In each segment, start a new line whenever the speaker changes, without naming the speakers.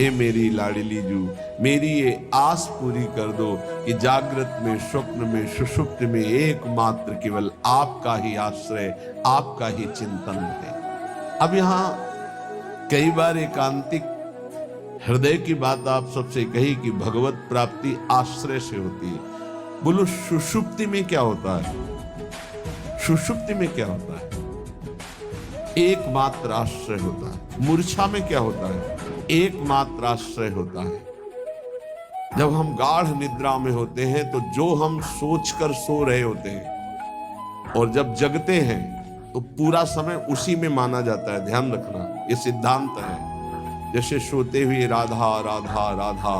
हे मेरी लाडली जू, मेरी ये आस पूरी कर दो कि जागृत में, स्वप्न में, सुषुप्त में एकमात्र केवल आपका ही आश्रय, आपका ही चिंतन है। अब यहां कई बार एकांतिक हृदय की बात आप सबसे कही कि भगवत प्राप्ति आश्रय से होती है। बोलो सुषुप्ति में क्या होता है? सुषुप्ति में क्या होता है? एकमात्र आश्रय होता है। मूर्छा में क्या होता है? एकमात्र आश्रय होता है। जब हम गाढ़ निद्रा में होते हैं तो जो हम सोचकर सो रहे होते हैं और जब जगते हैं तो पूरा समय उसी में माना जाता है। ध्यान रखना, ये सिद्धांत है। जैसे सोते हुए राधा राधा राधा,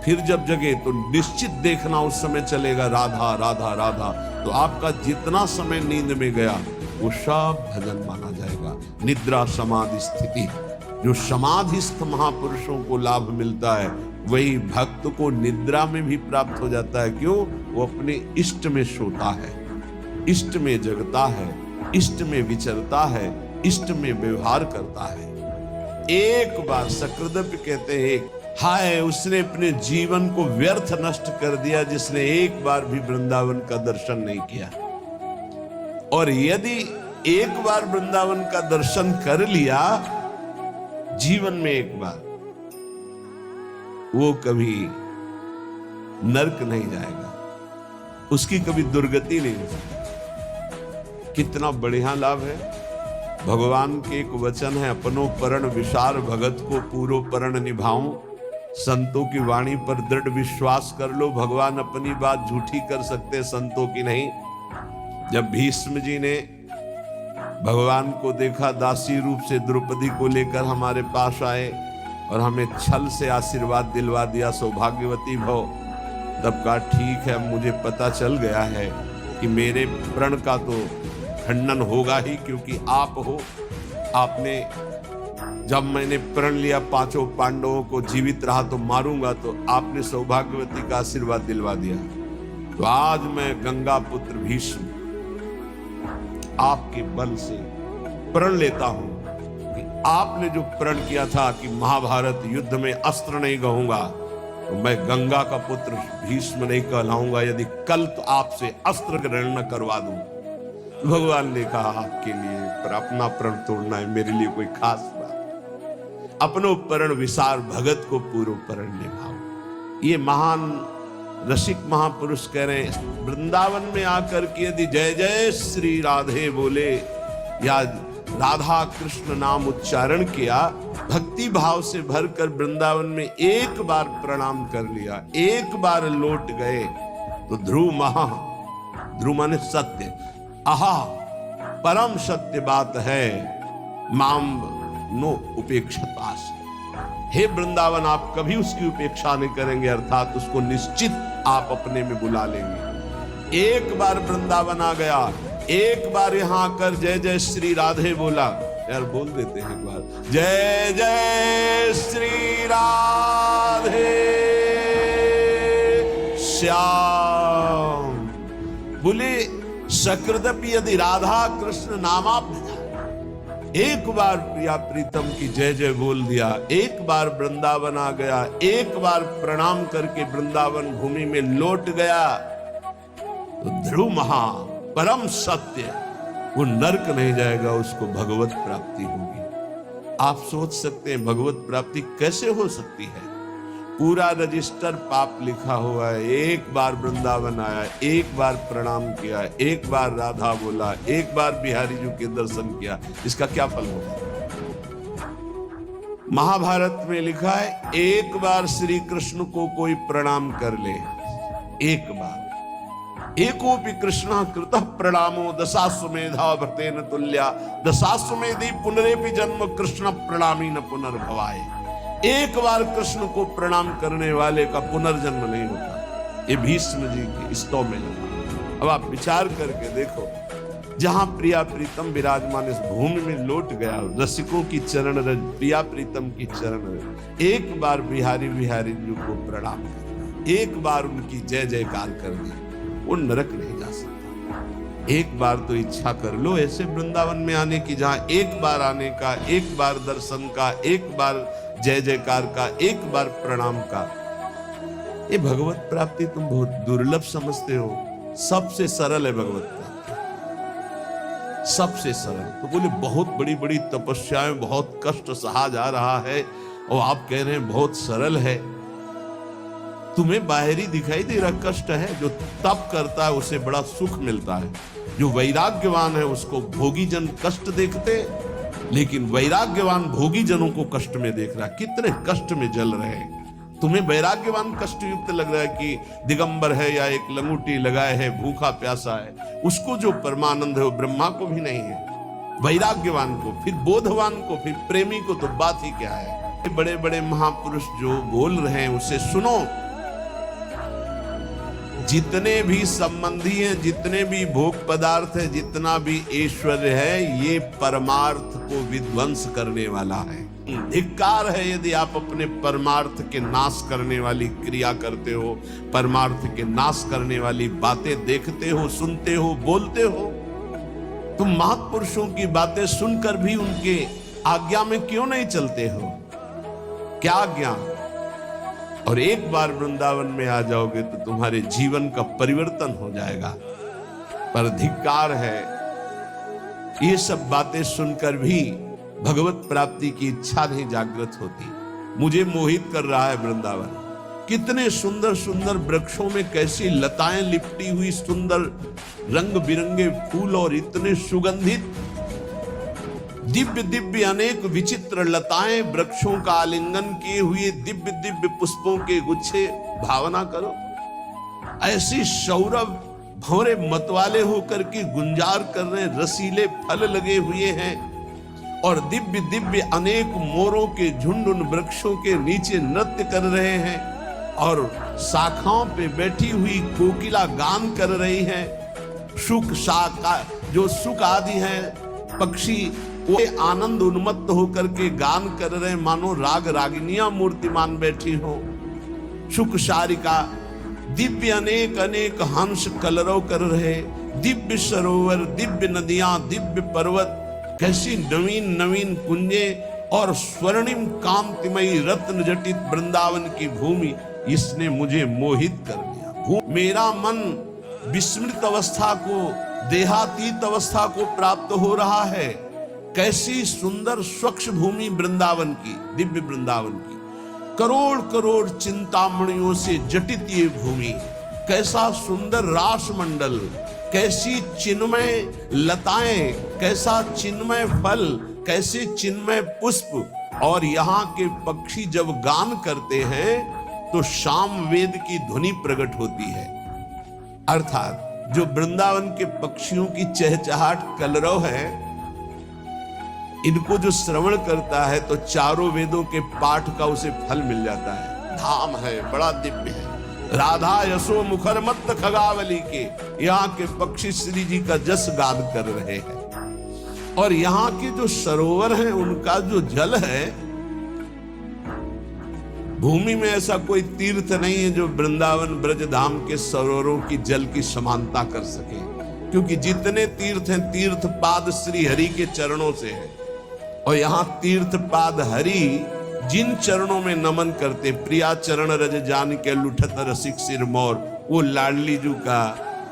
फिर जब जगे तो निश्चित देखना उस समय चलेगा राधा राधा राधा। तो आपका जितना समय नींद में गया वो सब भजन माना जाएगा। निद्रा समाधि स्थिति, जो समाधिस्थ महापुरुषों को लाभ मिलता है वही भक्त को निद्रा में भी प्राप्त हो जाता है। क्यों? वो अपने इष्ट में सोता है, इष्ट में जगता है, इष्ट में विचरता है, इष्ट में व्यवहार करता है। एक बार सकृदप कहते हैं, हाय उसने अपने जीवन को व्यर्थ नष्ट कर दिया जिसने एक बार भी वृंदावन का दर्शन नहीं किया। और यदि एक बार वृंदावन का दर्शन कर लिया जीवन में एक बार, वो कभी नरक नहीं जाएगा, उसकी कभी दुर्गति नहीं हो सकती। कितना बढ़िया लाभ है। भगवान के एक वचन है, अपनो परण विसार भगत को पूरो परण निभाऊं। संतों की वाणी पर दृढ़ विश्वास कर लो। भगवान अपनी बात झूठी कर सकते, संतों की नहीं। जब भीष्म जी ने भगवान को देखा, दासी रूप से द्रौपदी को लेकर हमारे पास आए और हमें छल से आशीर्वाद दिलवा दिया, सौभाग्यवती भव। तब कहा, ठीक है, मुझे पता चल गया है कि मेरे प्रण का तो खंडन होगा ही, क्योंकि आप हो। आपने जब मैंने प्रण लिया पांचों पांडवों को जीवित रहा तो मारूंगा, तो आपने सौभाग्यवती का आशीर्वाद दिलवा दिया। तो आज मैं गंगा पुत्र भीष्म आपके बल से प्रण लेता हूं कि आपने जो प्रण किया था कि महाभारत युद्ध में अस्त्र नहीं कहूंगा, तो मैं गंगा का पुत्र भीष्म नहीं कहलाऊंगा यदि कल तो आपसे अस्त्र ग्रहण न करवा दूं। भगवान ने कहा, आपके लिए पर अपना प्रण तोड़ना है, मेरे लिए कोई खास बात। अपनो परण विसार भगत को पूर्व परण निभाओ। ये महान रसिक महापुरुष कह रहे हैं, वृंदावन में आकर के यदि जय जय श्री राधे बोले या राधा कृष्ण नाम उच्चारण किया, भक्ति भाव से भरकर वृंदावन में एक बार प्रणाम कर लिया, एक बार लौट गए, तो ध्रुव महा, ध्रुव माने सत्य, आहा परम सत्य बात है, माम नो उपेक्षास। हे वृंदावन, आप कभी उसकी उपेक्षा नहीं करेंगे, अर्थात उसको निश्चित आप अपने में बुला लेंगे। एक बार वृंदावन आ गया, एक बार यहां आकर जय जय श्री राधे बोला। यार बोल देते हैं एक बार, जय जय श्री राधे श्याम। बोले सकृदपि यदि राधा कृष्ण नामाभ्यास, एक बार प्रिया प्रीतम की जय जय बोल दिया, एक बार वृंदावन आ गया, एक बार प्रणाम करके वृंदावन भूमि में लौट गया, तो ध्रुव महा परम सत्य, वो नरक नहीं जाएगा, उसको भगवत प्राप्ति होगी। आप सोच सकते हैं भगवत प्राप्ति कैसे हो सकती है? पूरा रजिस्टर पाप लिखा हुआ है। एक बार वृंदावन आया, एक बार प्रणाम किया, एक बार राधा बोला, एक बार बिहारी जी के दर्शन किया, इसका क्या फल होगा? महाभारत में लिखा है, एक बार श्री कृष्ण को कोई प्रणाम कर ले, एक बार, एकोपि कृष्ण कृतः प्रणामो दशाश्वमेधा व्रतेन तुल्या दशाश्वमेधि पुनरेपि जन्म कृष्ण प्रणामी न पुनर्भवाय। एक बार कृष्ण को प्रणाम करने वाले का पुनर्जन्म नहीं होता। ये भीष्म जी के स्तव में लगा। अब आप विचार करके देखो, जहां प्रिया प्रीतम विराजमान इस भूमि में लौट गया, रसिकों की चरण रज, प्रिया प्रीतम की चरण रज, एक बार बिहारी बिहारी जी को प्रणाम कर, एक बार उनकी जय जयकार कर दी, वो नरक नहीं जा सकता। एक बार तो इच्छा कर लो ऐसे वृंदावन में आने की, जहां एक बार आने का, एक बार दर्शन का, एक बार जय जयकार का, एक बार प्रणाम का। ये भगवत प्राप्ति तुम बहुत दुर्लभ समझते हो, सबसे सरल है भगवत प्राप्ति, सबसे सरल। तो बोले बहुत बड़ी बड़ी तपस्याएं, बहुत कष्ट सहा जा रहा है और आप कह रहे हैं बहुत सरल है। तुम्हें बाहरी दिखाई दे रहा कष्ट है, जो तप करता है उसे बड़ा सुख मिलता है। जो वैराग्यवान है उसको भोगी जन कष्ट देखते, लेकिन वैराग्यवान भोगी जनों को कष्ट में देख रहा है, कितने कष्ट में जल रहे हैं। तुम्हें वैराग्यवान कष्ट युक्त लग रहा है कि दिगंबर है या एक लंगूटी लगाए है, भूखा प्यासा है, उसको जो परमानंद है वो ब्रह्मा को भी नहीं है। वैराग्यवान को, फिर बोधवान को, फिर प्रेमी को तो बात ही क्या है। बड़े बड़े महापुरुष जो बोल रहे हैं उसे सुनो। जितने भी संबंधी हैं, जितने भी भोग पदार्थ है, जितना भी ऐश्वर्य है, ये परमार्थ को विध्वंस करने वाला है। धिक्कार है यदि आप अपने परमार्थ के नाश करने वाली क्रिया करते हो, परमार्थ के नाश करने वाली बातें देखते हो, सुनते हो, बोलते हो। तुम महापुरुषों की बातें सुनकर भी उनके आज्ञा में क्यों नहीं चलते हो? क्या आज्ञा? और एक बार वृंदावन में आ जाओगे तो तुम्हारे जीवन का परिवर्तन हो जाएगा। पर धिक्कार है, ये सब बातें सुनकर भी भगवत प्राप्ति की इच्छा नहीं जागृत होती। मुझे मोहित कर रहा है वृंदावन। कितने सुंदर सुंदर वृक्षों में कैसी लताएं लिपटी हुई, सुंदर रंग बिरंगे फूल और इतने सुगंधित दिव्य दिव्य अनेक विचित्र लताएं, वृक्षों का आलिंगन किए हुए दिव्य दिव्य पुष्पों के गुच्छे। भावना करो, ऐसी सौरभ भंवरे मतवाले होकर के गुंजार कर रहे, रसीले फल लगे हुए हैं और दिव्य दिव्य अनेक मोरों के झुंड उन वृक्षों के नीचे नृत्य कर रहे हैं और शाखाओं पे बैठी हुई कोकिला गान कर रही है। सुख शाखा जो सुख आदि है पक्षी, वो आनंद उन्मत्त होकर के गान कर रहे, मानो राग रागिनियां मूर्तिमान बैठी हो। सुख शारिका दिव्य अनेक अनेक हंस कलरव कर रहे, दिव्य सरोवर, दिव्य नदियां, दिव्य पर्वत, कैसी नवीन नवीन कुंजे और स्वर्णिम कांतिमयी रत्न जटित वृंदावन की भूमि, इसने मुझे मोहित कर दिया। मेरा मन विस्मृत अवस्था को, देहातीत अवस्था को प्राप्त हो रहा है। कैसी सुंदर स्वच्छ भूमि वृंदावन की, दिव्य वृंदावन की, करोड़ करोड़ चिंतामणियों से जटित ये भूमि, कैसा सुंदर रास मंडल, कैसी चिन्मय लताएं, कैसा चिन्मय फल, कैसे चिन्मय पुष्प। और यहाँ के पक्षी जब गान करते हैं तो शाम वेद की ध्वनि प्रकट होती है। अर्थात जो वृंदावन के पक्षियों की चहचहाट कलरव है, इनको जो श्रवण करता है तो चारों वेदों के पाठ का उसे फल मिल जाता है। धाम है, बड़ा दिव्य है। राधा यशो मुखर मत खगावली के यहाँ के पक्षी श्री जी का जस गान कर रहे हैं। और यहाँ के जो सरोवर हैं उनका जो जल है, भूमि में ऐसा कोई तीर्थ नहीं है जो वृंदावन ब्रज धाम के सरोवरों की जल की समानता कर सके। क्योंकि जितने तीर्थ हैं, तीर्थ पाद श्री हरि के चरणों से है। और यहाँ तीर्थ पाद हरि जिन चरणों में नमन करते, प्रिया चरण रज जान के लुठत रसिक सिर मोर, वो लाडली जू का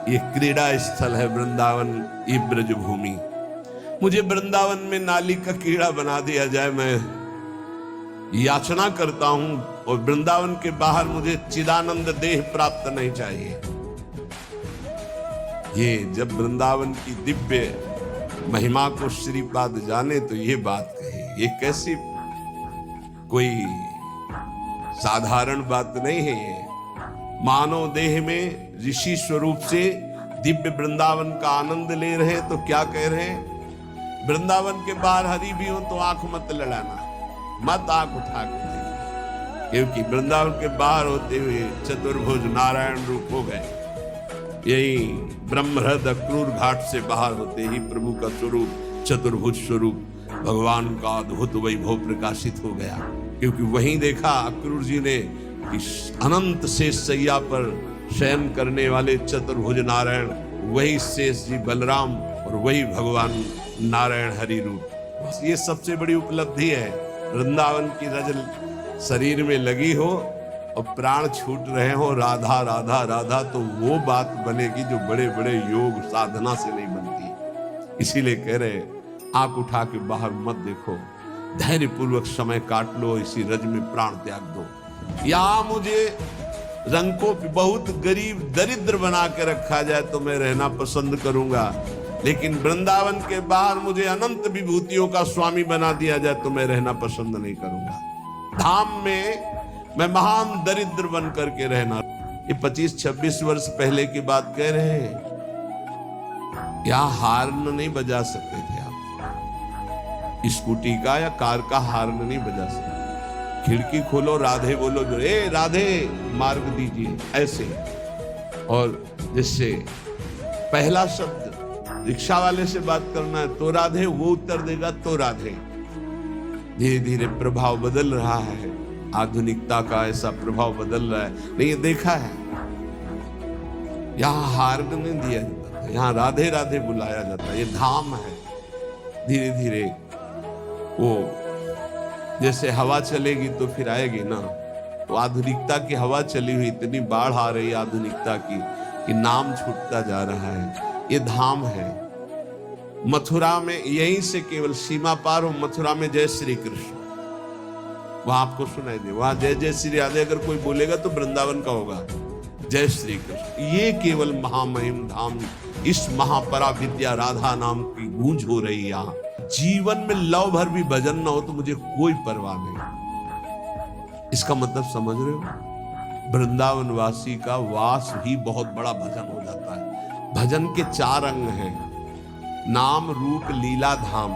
ये क्रीड़ा स्थल है वृंदावन, ये ब्रज भूमि। मुझे वृंदावन में नाली का कीड़ा बना दिया जाए, मैं याचना करता हूं। और वृंदावन के बाहर मुझे चिदानंद देह प्राप्त नहीं चाहिए। ये जब वृंदावन की दिव्य महिमा को श्रीपाद जाने तो ये बात कही। ये कैसी कोई साधारण बात नहीं है। ये मानव देह में ऋषि स्वरूप से दिव्य वृंदावन का आनंद ले रहे हैं। तो क्या कह रहे हैं? वृंदावन के बाहर हरि भी हो तो आंख मत लड़ाना, मत आंख उठा के देखना, क्योंकि वृंदावन के बाहर होते हुए चतुर्भुज नारायण रूप हो गए। यही ब्रह्महृद अक्रूर घाट से बाहर होते ही प्रभु का स्वरूप, चतुर्भुज स्वरूप भगवान का अद्भुत वैभव प्रकाशित हो गया। क्योंकि वहीं देखा अक्रूर जी ने इस अनंत शेष सैया पर शयन करने वाले चतुर्भुज नारायण, वही शेष जी बलराम और वही भगवान नारायण हरि रूप। ये सबसे बड़ी उपलब्धि है। वृंदावन की रज शरीर में लगी हो और प्राण छूट रहे हो राधा राधा राधा, तो वो बात बनेगी जो बड़े बड़े योग साधना से नहीं बनती। इसीलिए कह रहे आंख उठा के बाहर मत देखो, धैर्य पूर्वक समय काट लो, इसी रज में प्राण त्याग दो। या मुझे रंगों पे बहुत गरीब दरिद्र बना के रखा जाए तो मैं रहना पसंद करूंगा, लेकिन वृंदावन के बाहर मुझे अनंत विभूतियों का स्वामी बना दिया जाए तो मैं रहना पसंद नहीं करूंगा। धाम में मैं महान दरिद्र बन करके रहना। ये 25-26 वर्ष पहले की बात कह रहे हैं। यहां हार्न नहीं बजा सकते थे आप, स्कूटी का या कार का हार्न नहीं बजा सकते। खिड़की खोलो, राधे बोलो, जो ए राधे मार्ग दीजिए, ऐसे। और जिससे पहला शब्द रिक्शा वाले से बात करना है तो राधे, वो उत्तर देगा तो राधे। धीरे धीरे प्रभाव बदल रहा है, आधुनिकता का ऐसा प्रभाव बदल रहा है। नहीं, ये देखा है, यहां हार्न नहीं दिया जाता, यहां राधे राधे बुलाया जाता है। ये धाम है। धीरे धीरे वो जैसे हवा चलेगी तो फिर आएगी ना, तो आधुनिकता की हवा चली हुई, इतनी बाढ़ आ रही है आधुनिकता की कि नाम छूटता जा रहा है। ये धाम है। मथुरा में यहीं से केवल सीमा पार हो, मथुरा में जय श्री कृष्ण, वहां आपको सुनाई दे, वहां जय जय श्री राधे अगर कोई बोलेगा तो वृंदावन का होगा, जय श्री कृष्ण। ये केवल महामहिम धाम, इस महापरा विद्या राधा नाम की गूंज हो रही है यहाँ। जीवन में लव भर भी भजन ना हो तो मुझे कोई परवाह नहीं। इसका मतलब समझ रहे हो? वृंदावन वासी का वास ही बहुत बड़ा भजन हो जाता है। भजन के 4 अंग हैं, नाम रूप लीला धाम।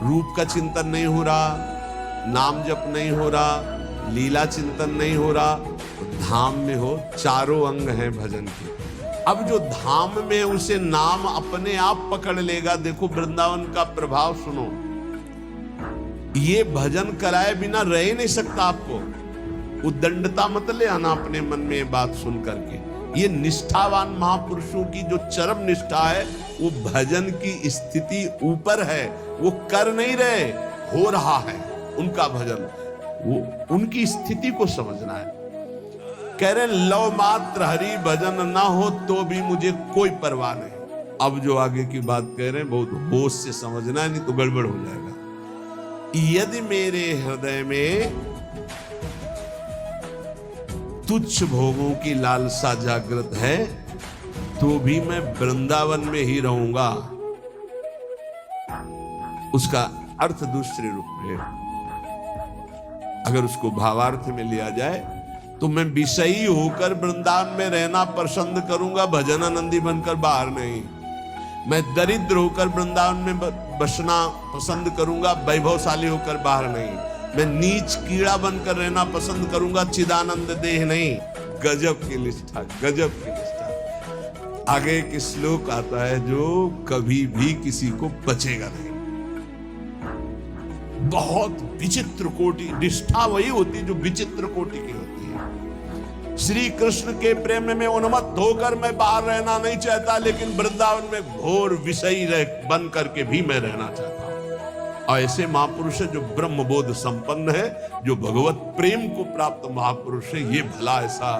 रूप का चिंतन नहीं हो रहा, नाम जप नहीं हो रहा, लीला चिंतन नहीं हो रहा, तो धाम में हो। 4 अंग हैं भजन के। अब जो धाम में उसे नाम अपने आप पकड़ लेगा, देखो वृंदावन का प्रभाव सुनो। ये भजन कराए बिना रह ही नहीं सकता आपको। उद्दंडता मत ले आना अपने मन में ये बात सुन करके। ये निष्ठावान महापुरुषों की जो चरम निष्ठा है, वो भजन की स्थिति ऊपर है, वो कर नहीं रहे, हो रहा है उनका भजन। वो उनकी स्थिति को समझना है। कह रहे लव मात्र हरि भजन ना हो तो भी मुझे कोई परवाह नहीं। अब जो आगे की बात कह रहे हैं बहुत होश से समझना है, नहीं तो गड़बड़ हो जाएगा। यदि मेरे हृदय में तुच्छ भोगों की लालसा जागृत है तो भी मैं वृंदावन में ही रहूंगा। उसका अर्थ दूसरे रूप में, अगर उसको भावार्थ में लिया जाए तो मैं विषयी होकर वृंदावन में रहना पसंद करूंगा, भजनानंदी बनकर बाहर नहीं। मैं दरिद्र होकर वृंदावन में बसना पसंद करूंगा, वैभवशाली होकर बाहर नहीं। मैं नीच कीड़ा बनकर रहना पसंद करूंगा, चिदानंद देह नहीं। गजब की निष्ठा, गजब की निष्ठा। आगे एक श्लोक आता है जो कभी भी किसी को बचेगा नहीं। बहुत विचित्र कोटि निष्ठा वही होती जो विचित्र कोटि की होती है। श्री कृष्ण के प्रेम में उन्मत्त होकर मैं बाहर रहना नहीं चाहता, लेकिन वृंदावन में घोर विषयी बन करके भी मैं रहना चाहता हूं। और ऐसे महापुरुष है जो ब्रह्म बोध संपन्न है, जो भगवत प्रेम को प्राप्त महापुरुष है। ये भला ऐसा,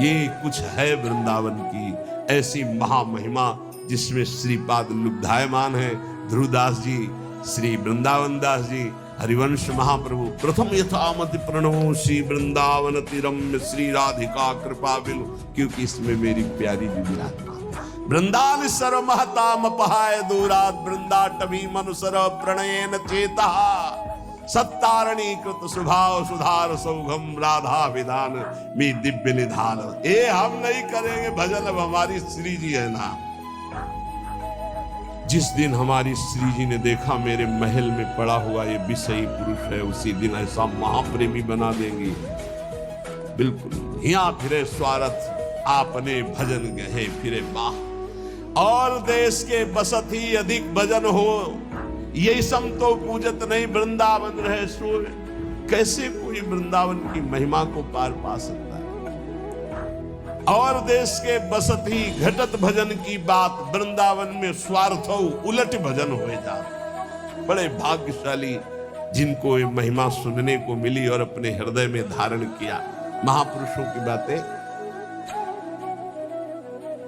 ये कुछ है वृंदावन की ऐसी महामहिमा जिसमें श्रीपाद लुब्धायमान है, ध्रुवदास जी, श्री वृंदावन दास जी, हरिवंश महाप्रभु। प्रथम यथामति प्रणवो श्री वृंदावन तिरम्य श्री राधिका कृपा बिलु, क्योंकि इसमें मेरी प्यारी जी विराजमान। वृंदावन सर्व महताम अपहाय दूरात वृंदाटवी मनुसर प्रणयन चेता सत्तारणी कृत सुभाव सुधार सौघम राधा विधान में दिव्य निधान। ये हम नहीं करेंगे भजन, अब हमारी श्री जी है ना। जिस दिन हमारी श्री जी ने देखा मेरे महल में पड़ा हुआ ये विषयी पुरुष है, उसी दिन ऐसा महाप्रेमी बना देंगी। बिल्कुल यहाँ फिरे स्वार्थ आपने भजन गहे फिरे बाह। और देश के बसत ही अधिक भजन हो, यही सम तो पूजत नहीं वृंदावन रहे सोए। कैसे कोई वृंदावन की महिमा को पार पा सकता है? और देश के बसत ही घटत भजन की बात, वृंदावन में स्वार्थ हो उलट भजन हो जा। बड़े भाग्यशाली जिनको ये महिमा सुनने को मिली और अपने हृदय में धारण किया। महापुरुषों की बातें।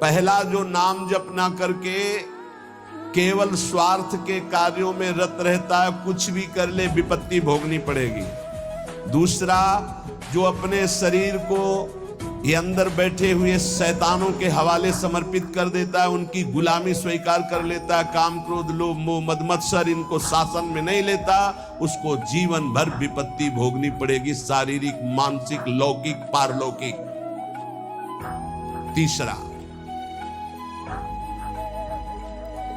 पहला जो नाम जप ना करके केवल स्वार्थ के कार्यों में रत रहता है, कुछ भी कर ले विपत्ति भोगनी पड़ेगी। दूसरा, जो अपने शरीर को ये अंदर बैठे हुए शैतानों के हवाले समर्पित कर देता है, उनकी गुलामी स्वीकार कर लेता है, काम क्रोध लोभ मोह मद मत्सर इनको शासन में नहीं लेता, उसको जीवन भर विपत्ति भोगनी पड़ेगी, शारीरिक मानसिक लौकिक पारलौकिक। तीसरा,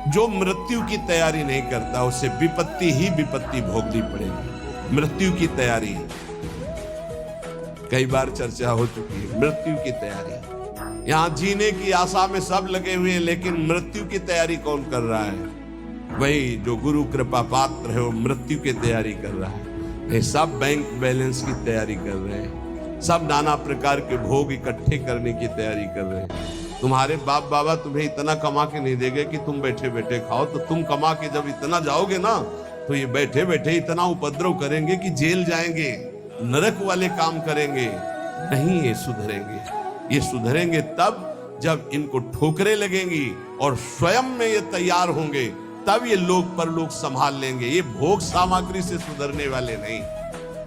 जो मृत्यु की तैयारी नहीं करता उसे विपत्ति ही विपत्ति भोगनी पड़ेगी। मृत्यु की तैयारी कई बार चर्चा हो चुकी है। मृत्यु की तैयारी, यहां जीने की आशा में सब लगे हुए हैं, लेकिन मृत्यु की तैयारी कौन कर रहा है? वही जो गुरु कृपा पात्र है, वो मृत्यु की तैयारी कर रहा है। ये सब बैंक बैलेंस की तैयारी कर रहे हैं, सब नाना प्रकार के भोग इकट्ठे करने की तैयारी कर रहे हैं। तुम्हारे बाप बाबा तुम्हें इतना कमा के नहीं देंगे कि तुम बैठे बैठे खाओ, तो तुम कमा के जब इतना जाओगे ना, तो ये बैठे बैठे इतना उपद्रव करेंगे कि जेल जाएंगे, नरक वाले काम करेंगे। नहीं, ये सुधरेंगे। ये सुधरेंगे तब जब इनको ठोकरें लगेंगी और स्वयं में ये तैयार होंगे, तब ये लोक परलोक संभाल लेंगे। ये भोग सामग्री से सुधरने वाले नहीं।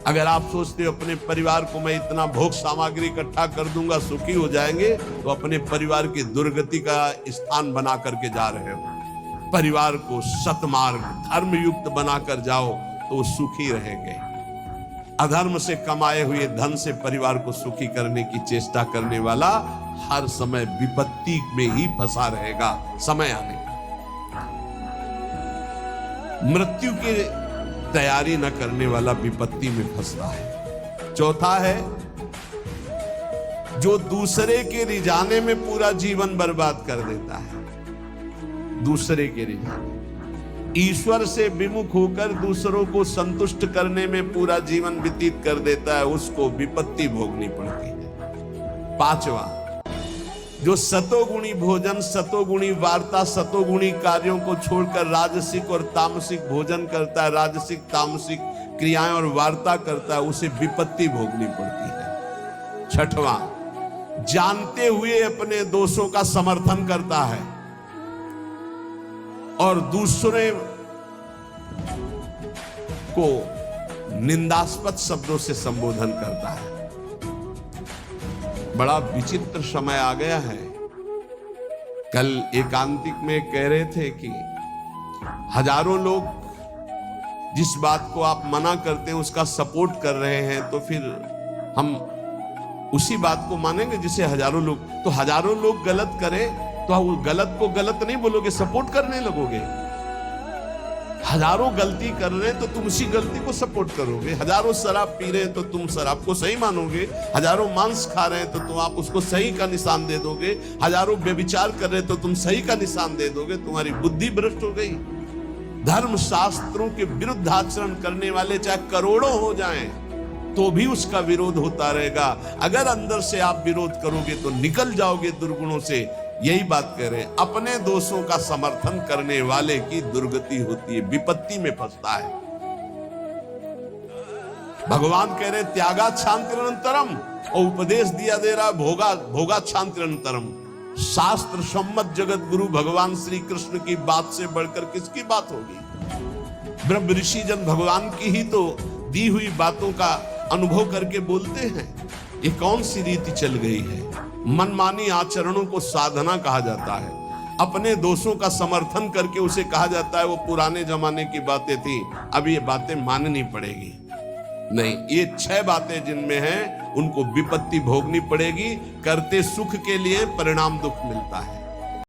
अगर आप सोचते हो अपने परिवार को मैं इतना भोग सामग्री इकट्ठा कर दूंगा सुखी हो जाएंगे, तो अपने परिवार की दुर्गति का स्थान बना करके जा रहे हो। परिवार को सतमार्ग धर्म युक्त बनाकर जाओ तो सुखी रहेंगे। अधर्म से कमाए हुए धन से परिवार को सुखी करने की चेष्टा करने वाला हर समय विपत्ति में ही फंसा रहेगा समय आने का। मृत्यु की तैयारी न करने वाला विपत्ति में फंसता है। चौथा है, जो दूसरे के रिझाने में पूरा जीवन बर्बाद कर देता है। दूसरे के रिझाने, ईश्वर से विमुख होकर दूसरों को संतुष्ट करने में पूरा जीवन व्यतीत कर देता है, उसको विपत्ति भोगनी पड़ती है। पांचवा, जो सतोगुणी भोजन, सतोगुणी वार्ता, सतोगुणी कार्यों को छोड़कर राजसिक और तामसिक भोजन करता है, राजसिक तामसिक क्रियाएं और वार्ता करता है, उसे विपत्ति भोगनी पड़ती है। छठवां, जानते हुए अपने दोषों का समर्थन करता है और दूसरे को निंदास्पद शब्दों से संबोधन करता है। बड़ा विचित्र समय आ गया है। कल एकांतिक में कह रहे थे कि हजारों लोग जिस बात को आप मना करते हैं उसका सपोर्ट कर रहे हैं, तो फिर हम उसी बात को मानेंगे जिसे हजारों लोग, तो हजारों लोग गलत करें तो गलत को गलत नहीं बोलोगे, सपोर्ट करने लगोगे। हजारों गलती कर रहे हैं तो तुम उसी गलती को सपोर्ट करोगे। हजारों शराब पी रहे हैं तो तुम शराब को सही मानोगे। हजारों मांस खा रहे हैं तो तुम आप उसको सही का निशान दे दोगे। हजारों व्यभिचार कर रहे हैं तो तुम सही का निशान दे दोगे। तुम्हारी बुद्धि भ्रष्ट हो गई। धर्म शास्त्रों के विरुद्ध आचरण करने वाले चाहे करोड़ों हो जाएं तो भी उसका विरोध होता रहेगा। अगर अंदर से आप विरोध करोगे तो निकल जाओगे दुर्गुणों से। यही बात कह रहे हैं, अपने दोषों का समर्थन करने वाले की दुर्गति होती है, विपत्ति में फंसता है। भगवान कह रहे त्यागा शांतिरंतरम, और उपदेश दिया दे रहा भोगा शांतिरंतरम। शास्त्र सम्मत जगत गुरु भगवान श्री कृष्ण की बात से बढ़कर किसकी बात होगी? ब्रह्म ऋषि जन भगवान की ही तो दी हुई बातों का अनुभव करके बोलते हैं। ये कौन सी रीति चल गई है? मनमानी आचरणों को साधना कहा जाता है। अपने दोषों का समर्थन करके उसे कहा जाता है वो पुराने जमाने की बातें थी, अब ये बातें माननी पड़ेगी। नहीं, ये 6 बातें जिनमें हैं उनको विपत्ति भोगनी पड़ेगी। करते सुख के लिए परिणाम दुख मिलता है।